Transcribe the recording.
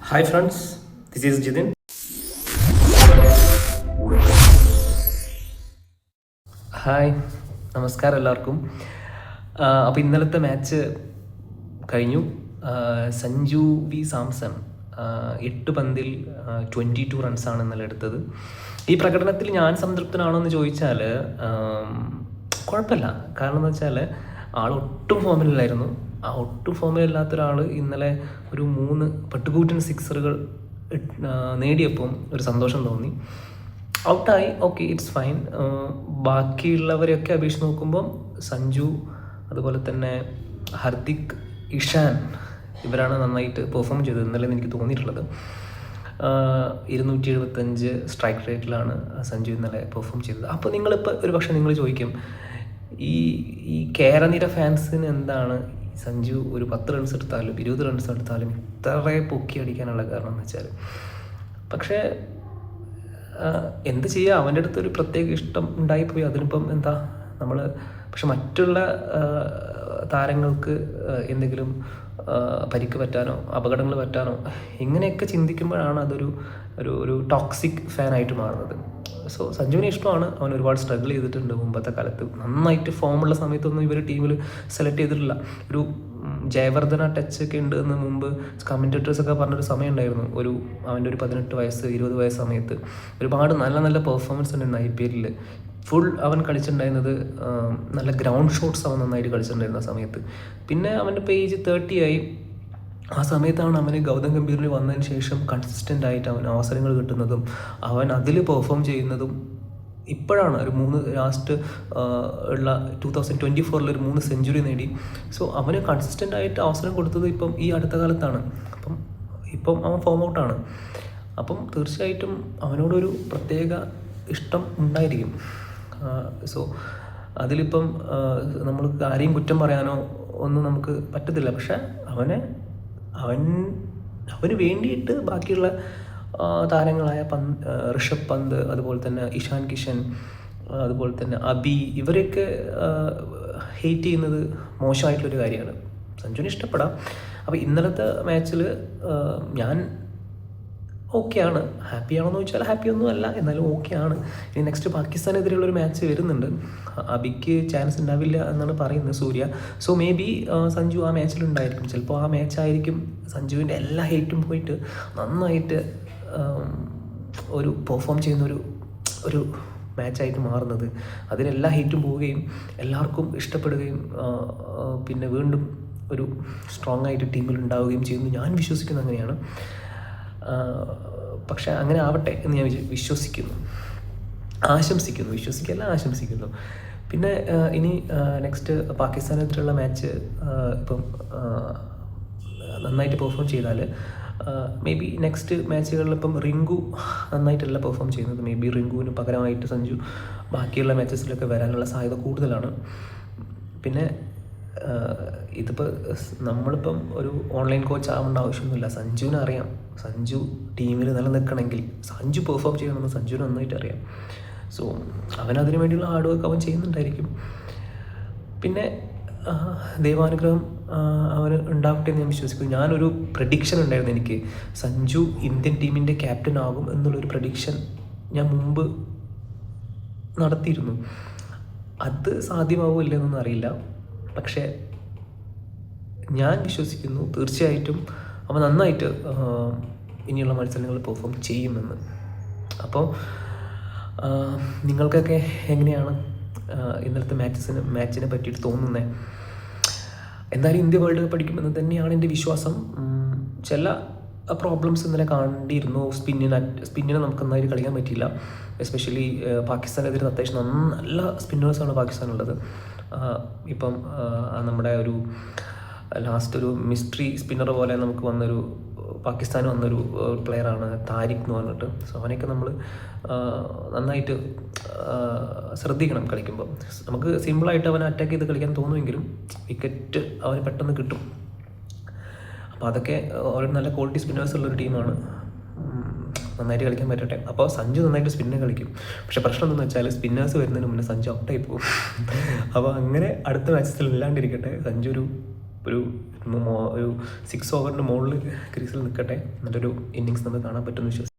Hi friends, this is Jithin. Hi, നമസ്കാരം എല്ലാവർക്കും. അപ്പോൾ ഇന്നലത്തെ മാച്ച് കഴിഞ്ഞു. സഞ്ജു വി സാംസൺ 8 പന്തിൽ 22 റൺസാണ് ഇന്നലെ എടുത്തത്. ഈ പ്രകടനത്തിൽ ഞാൻ സംതൃപ്തനാണോ എന്ന് ചോദിച്ചാൽ കുഴപ്പമില്ല. കാരണം എന്ന് വെച്ചാൽ ആൾ ഒട്ടും ഫോമിലായിരുന്നു. ആ ഒട്ടും ഫോമിലില്ലാത്ത ഒരാൾ ഇന്നലെ ഒരു 3 പട്ടുകൂറ്റൻ സിക്സറുകൾ നേടിയപ്പം ഒരു സന്തോഷം തോന്നി. ഔട്ടായി, ഓക്കെ, ഇറ്റ്സ് ഫൈൻ. ബാക്കിയുള്ളവരെയൊക്കെ അപേക്ഷിച്ച് നോക്കുമ്പം സഞ്ജു, അതുപോലെ തന്നെ ഹർദിക്, ഇഷാൻ, ഇവരാണ് നന്നായിട്ട് പെർഫോം ചെയ്തത് ഇന്നലെ എനിക്ക് തോന്നിയിട്ടുള്ളത്. 275 സ്ട്രൈക്ക് റേറ്റിലാണ് സഞ്ജു ഇന്നലെ പെർഫോം ചെയ്തത്. അപ്പോൾ നിങ്ങളിപ്പോൾ ഒരു പക്ഷേ നിങ്ങൾ ചോദിക്കും, ഈ കേരനിര ഫാൻസിന് എന്താണ് സഞ്ജു ഒരു 10 റൺസ് എടുത്താലും 20 റൺസ് എടുത്താലും ഇത്രേ പൊക്കി അടിക്കാനുള്ള കാരണം എന്ന് വെച്ചാൽ, പക്ഷേ എന്ത് ചെയ്യുക, അവൻ്റെ അടുത്ത് ഒരു പ്രത്യേക ഇഷ്ടം ഉണ്ടായിപ്പോയി. അതിനിപ്പം എന്താ നമ്മൾ, പക്ഷെ മറ്റുള്ള താരങ്ങൾക്ക് എന്തെങ്കിലും പരിക്ക് പറ്റാനോ അപകടങ്ങൾ പറ്റാനോ ഇങ്ങനെയൊക്കെ ചിന്തിക്കുമ്പോഴാണ് അതൊരു ഒരു ടോക്സിക് ഫാനായിട്ട് മാറുന്നത്. സോ സഞ്ജുവിനെ ഇഷ്ടമാണ്. അവൻ ഒരുപാട് സ്ട്രഗിൾ ചെയ്തിട്ടുണ്ട് മുമ്പത്തെ കാലത്ത്. നന്നായിട്ട് ഫോമുള്ള സമയത്തൊന്നും ഇവർ ടീമിൽ സെലക്ട് ചെയ്തിട്ടില്ല. ഒരു ജയവർദ്ധന ടച്ച് ഒക്കെ ഉണ്ട് എന്ന് മുമ്പ് കമൻറ്റേറ്റേഴ്സൊക്കെ പറഞ്ഞൊരു സമയം ഉണ്ടായിരുന്നു. അവൻ്റെ ഒരു 18 വയസ്സ് 20 വയസ്സ് സമയത്ത് ഒരുപാട് നല്ല നല്ല പെർഫോമൻസ് ഉണ്ടായിരുന്നു IPL. ഫുൾ അവൻ കളിച്ചിട്ടുണ്ടായിരുന്നത് നല്ല ഗ്രൗണ്ട് ഷോട്ട്സ് അവൻ നന്നായിട്ട് കളിച്ചിട്ടുണ്ടായിരുന്ന സമയത്ത്. പിന്നെ അവൻ്റെ ഏജ് 30 ആയി. ആ സമയത്താണ് അവന് ഗൗതം ഗംഭീറിൽ വന്നതിന് ശേഷം കൺസിസ്റ്റൻ്റ് ആയിട്ട് അവന് അവസരങ്ങൾ കിട്ടുന്നതും അവൻ അതിൽ പെർഫോം ചെയ്യുന്നതും ഇപ്പോഴാണ്. ഒരു 3 ലാസ്റ്റ് ഉള്ള 2024 ഒരു 3 സെഞ്ചുറി നേടി. സോ അവന് കൺസിസ്റ്റൻ്റ് ആയിട്ട് അവസരം കൊടുത്തത് ഇപ്പം ഈ അടുത്ത കാലത്താണ്. ഇപ്പം അവൻ ഫോം ഔട്ടാണ്. അപ്പം തീർച്ചയായിട്ടും അവനോടൊരു പ്രത്യേക ഇഷ്ടം ഉണ്ടായിരിക്കും. സോ അതിലിപ്പം നമ്മൾ ആരെയും കുറ്റം പറയാനോ ഒന്നും നമുക്ക് പറ്റത്തില്ല. പക്ഷെ അവന് വേണ്ടിയിട്ട് ബാക്കിയുള്ള താരങ്ങളായ ഋഷഭ് പന്ത്, അതുപോലെ തന്നെ ഇഷാൻ കിഷൻ, അതുപോലെ തന്നെ അബി, ഇവരെയൊക്കെ ഹെയ്റ്റ് ചെയ്യുന്നത് മോശമായിട്ടുള്ളൊരു കാര്യമാണ്. സഞ്ജുവിന് ഇഷ്ടപ്പെടാം. അപ്പോൾ ഇന്നലത്തെ മാച്ചിൽ ഞാൻ ഓക്കെയാണ്. ഹാപ്പിയാണെന്ന് ചോദിച്ചാൽ ഹാപ്പിയൊന്നും അല്ല, എന്നാലും ഓക്കെയാണ്. ഇനി നെക്സ്റ്റ് പാകിസ്ഥാനെതിരെയുള്ളൊരു മാച്ച് വരുന്നുണ്ട്. അബിക്ക് ചാൻസ് ഉണ്ടാവില്ല എന്നാണ് പറയുന്നത് സൂര്യ. സോ മേ ബി സഞ്ജു ആ മാച്ചിലുണ്ടായിരിക്കും. ചിലപ്പോൾ ആ മാച്ചായിരിക്കും സഞ്ജുവിൻ്റെ എല്ലാ ഹെയ്റ്റും പോയിട്ട് നന്നായിട്ട് ഒരു പെർഫോം ചെയ്യുന്ന ഒരു മാച്ചായിട്ട് മാറുന്നത്. അതിലെല്ലാ ഹെയ്റ്റും പോവുകയും എല്ലാവർക്കും ഇഷ്ടപ്പെടുകയും പിന്നെ വീണ്ടും ഒരു സ്ട്രോങ് ആയിട്ട് ടീമിൽ ഉണ്ടാവുകയും ചെയ്യുന്നു. ഞാൻ വിശ്വസിക്കുന്നത് അങ്ങനെയാണ്. പക്ഷെ അങ്ങനെ ആവട്ടെ എന്ന് ഞാൻ ആശംസിക്കുന്നു. പിന്നെ ഇനി നെക്സ്റ്റ് പാകിസ്ഥാനെതിരെയുള്ള മാച്ച് ഇപ്പം നന്നായിട്ട് പെർഫോം ചെയ്താൽ മേ ബി നെക്സ്റ്റ് മാച്ചുകളിൽ ഇപ്പം റിങ്കു നന്നായിട്ടല്ല പെർഫോം ചെയ്യുന്നത്. മേ ബി റിങ്കുവിന് പകരമായിട്ട് സഞ്ജു ബാക്കിയുള്ള മാച്ചസിലൊക്കെ വരാനുള്ള സാധ്യത കൂടുതലാണ്. പിന്നെ ഇതിപ്പോൾ നമ്മളിപ്പം ഒരു ഓൺലൈൻ കോച്ച് ആവേണ്ട ആവശ്യമൊന്നുമില്ല. സഞ്ജുവിന് അറിയാം, സഞ്ജു ടീമിൽ നിലനിൽക്കണമെങ്കിൽ സഞ്ജു പെർഫോം ചെയ്യണമെന്ന് സഞ്ജുവിന് നന്നായിട്ട് അറിയാം. സോ അവനതിനു വേണ്ടിയുള്ള ഹാർഡ് വർക്ക് അവൻ ചെയ്യുന്നുണ്ടായിരിക്കും. പിന്നെ ദൈവാനുഗ്രഹം അവന് ഉണ്ടാവട്ടെ എന്ന് ഞാൻ വിശ്വസിക്കുന്നു. ഞാനൊരു പ്രഡിക്ഷൻ ഉണ്ടായിരുന്നു എനിക്ക്, സഞ്ജു ഇന്ത്യൻ ടീമിൻ്റെ ക്യാപ്റ്റൻ ആകും എന്നുള്ളൊരു പ്രഡിക്ഷൻ ഞാൻ മുമ്പ് നടത്തിയിരുന്നു. അത് സാധ്യമാവുമോ ഇല്ലെന്നൊന്നും അറിയില്ല. പക്ഷേ ഞാൻ വിശ്വസിക്കുന്നു തീർച്ചയായിട്ടും അവൻ നന്നായിട്ട് ഇനിയുള്ള മത്സരങ്ങളിൽ പെർഫോം ചെയ്യുമെന്ന്. അപ്പോൾ നിങ്ങൾക്കൊക്കെ എങ്ങനെയാണ് ഇന്നലത്തെ മാച്ചിനെ പറ്റിയിട്ട് തോന്നുന്നത്? എന്തായാലും ഇന്ത്യ വേൾഡ് കപ്പ് അടിക്കുമെന്ന് തന്നെയാണ് എൻ്റെ വിശ്വാസം. ചില പ്രോബ്ലംസ് ഇന്നലെ കണ്ടിരുന്നു. സ്പിന്നിന് നമുക്ക് നന്നായിട്ട് കളിക്കാൻ പറ്റിയില്ല. എസ്പെഷ്യലി പാകിസ്ഥാനെതിരെ അത്യാവശ്യം നല്ല സ്പിന്നേഴ്സാണ് പാകിസ്ഥാനുള്ളത്. ഇപ്പം നമ്മുടെ ഒരു ലാസ്റ്റ് ഒരു മിസ്റ്ററി സ്പിന്നർ പോലെ നമുക്ക് പാകിസ്ഥാന് വന്നൊരു പ്ലെയറാണ് താരിഖ് എന്ന് പറഞ്ഞിട്ട്. സോ അവനെയൊക്കെ നമ്മൾ നന്നായിട്ട് ശ്രദ്ധിക്കണം കളിക്കുമ്പോൾ. നമുക്ക് സിമ്പിളായിട്ട് അവനെ അറ്റാക്ക് ചെയ്ത് കളിക്കാൻ തോന്നുമെങ്കിലും വിക്കറ്റ് അവന് പെട്ടെന്ന് കിട്ടും. അപ്പോൾ അതൊക്കെ ഒരു നല്ല ക്വാളിറ്റി സ്പിന്നേഴ്സ് ഉള്ളൊരു ടീമാണ്. നന്നായിട്ട് കളിക്കാൻ പറ്റട്ടെ. അപ്പോൾ സഞ്ജു നന്നായിട്ട് സ്പിന്നെ കളിക്കും. പക്ഷേ പ്രശ്നം എന്താണെന്ന് വെച്ചാൽ സ്പിന്നേഴ്സ് വരുന്നതിന് മുന്നേ സഞ്ജു ഔട്ടായി പോകും. അപ്പോൾ അങ്ങനെ അടുത്ത മാച്ചസിൽ ഇല്ലാണ്ടിരിക്കട്ടെ. സഞ്ജു ഒരു ഒരു 6 ഓവറിന് മുകളിൽ ക്രീസിൽ നിൽക്കട്ടെ, എന്നിട്ടൊരു ഇന്നിങ്സ് നമുക്ക് കാണാൻ പറ്റുമെന്ന് വിശ്വസിക്കുന്നു.